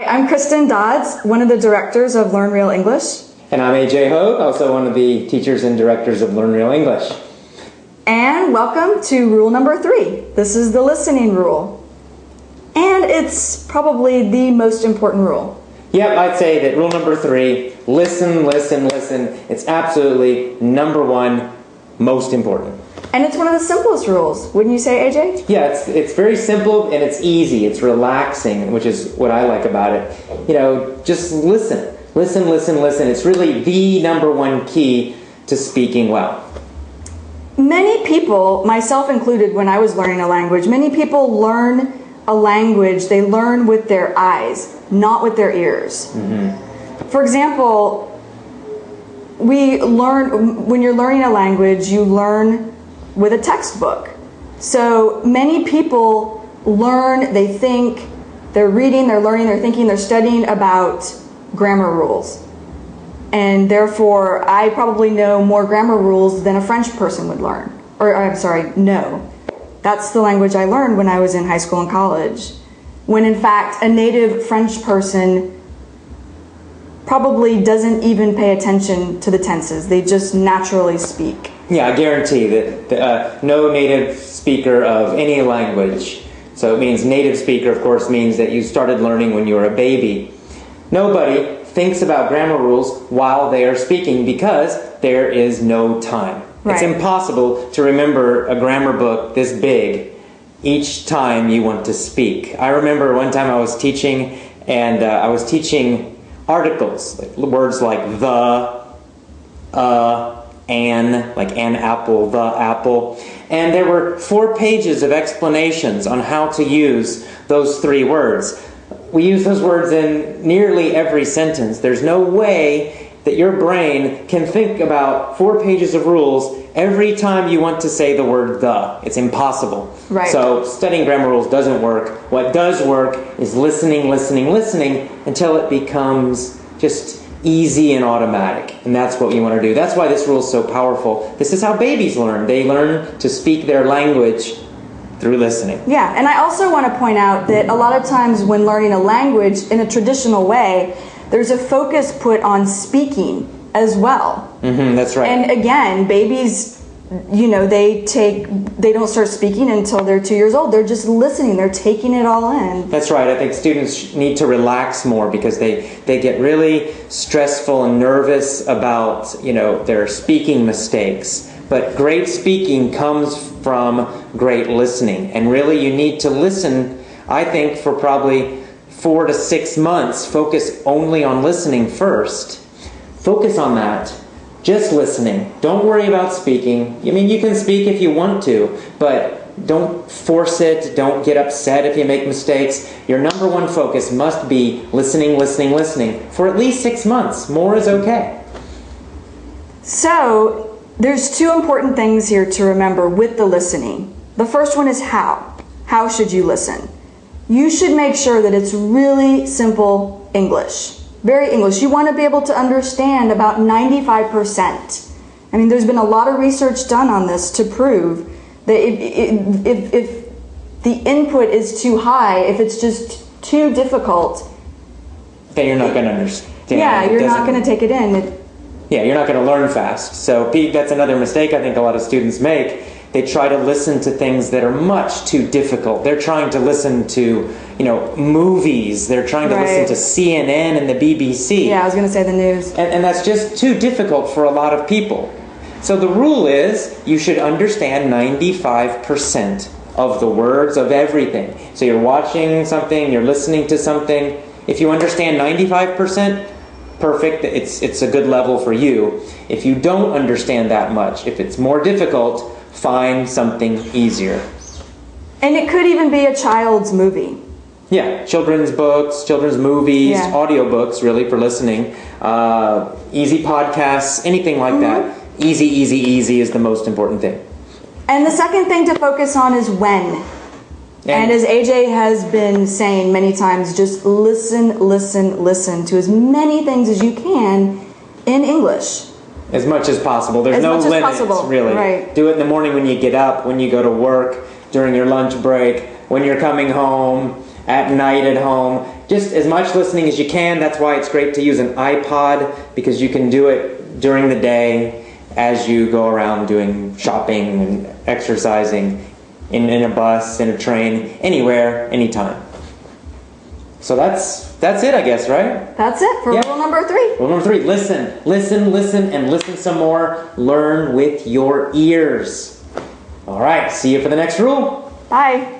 I'm Kristen Dodds, one of the directors of Learn Real English. And I'm AJ Hogue, also one of the teachers and directors of Learn Real English. And welcome to rule number 3. This is the listening rule. And it's probably the most important rule. Yep, I'd say that rule number 3, listen, listen, listen. It's absolutely number 1, most important. And it's one of the simplest rules, wouldn't you say, AJ? Yeah, it's very simple and it's easy. It's relaxing, which is what I like about it. You know, just listen. Listen, listen, listen. It's really the number 1 key to speaking well. Many people, myself included when I was learning a language, many people learn a language, they learn with their eyes, not with their ears. Mm-hmm. For example, when you're learning a language, you learn with a textbook. So many people learn, they think, they're reading, they're learning, they're thinking, they're studying about grammar rules. And therefore, I probably know more grammar rules than a French person would learn. Know. That's the language I learned when I was in high school and college. When in fact, a native French person probably doesn't even pay attention to the tenses. They just naturally speak. Yeah, I guarantee that no native speaker of any language, so it means native speaker, of course, means that you started learning when you were a baby. Nobody thinks about grammar rules while they are speaking because there is no time. Right. It's impossible to remember a grammar book this big each time you want to speak. I remember one time I was teaching, and I was teaching articles, words like the, an, like an apple, the apple. And there were 4 pages of explanations on how to use those 3 words. We use those words in nearly every sentence. There's no way that your brain can think about 4 pages of rules every time you want to say the word the. It's impossible. Right. So studying grammar rules doesn't work. What does work is listening, listening, listening until it becomes just easy and automatic. And that's what you want to do. That's why this rule is so powerful. This is how babies learn. They learn to speak their language through listening. Yeah, and I also want to point out that a lot of times when learning a language in a traditional way, there's a focus put on speaking as well. Mm-hmm, that's right. And again, babies, they don't start speaking until they're 2 years old. They're just listening. They're taking it all in. That's right. I think students need to relax more because they get really stressful and nervous about, their speaking mistakes. But great speaking comes from great listening. And really you need to listen, I think, for probably 4 to 6 months. Focus only on listening first. Focus on that. Just listening. Don't worry about speaking. I mean, you can speak if you want to, but don't force it. Don't get upset if you make mistakes. Your number 1 focus must be listening, listening, listening for at least 6 months. More is okay. So, there's 2 important things here to remember with the listening. The first one is how. How should you listen? You should make sure that it's really simple English. Very English. You want to be able to understand about 95%. I mean, there's been a lot of research done on this to prove that if the input is too high, if it's just too difficult, then you're not going to understand. Yeah, you're not going to take it in. Yeah, you're not going to learn fast. So that's another mistake I think a lot of students make. They try to listen to things that are much too difficult. They're trying to listen to, movies. They're trying to listen to CNN and the BBC. Yeah, I was going to say the news. And that's just too difficult for a lot of people. So the rule is you should understand 95% of the words of everything. So you're watching something, you're listening to something. If you understand 95%, perfect, it's a good level for you. If you don't understand that much, if it's more difficult, find something easier. And it could even be a child's movie. Yeah, children's books, children's movies, audiobooks, really, for listening. Easy podcasts, anything like that. Easy, easy, easy is the most important thing. And the second thing to focus on is when. And as AJ has been saying many times, just listen, listen, listen to as many things as you can in English. As much as possible. There's no limits, really. Right. Do it in the morning when you get up, when you go to work, during your lunch break, when you're coming home, at night at home. just as much listening as you can. That's why it's great to use an iPod, because you can do it during the day as you go around doing shopping and exercising, in a bus, in a train, anywhere, anytime. So that's it, I guess, right? That's it for rule number 3. Rule number 3, listen, and listen some more. Learn with your ears. All right, see you for the next rule. Bye.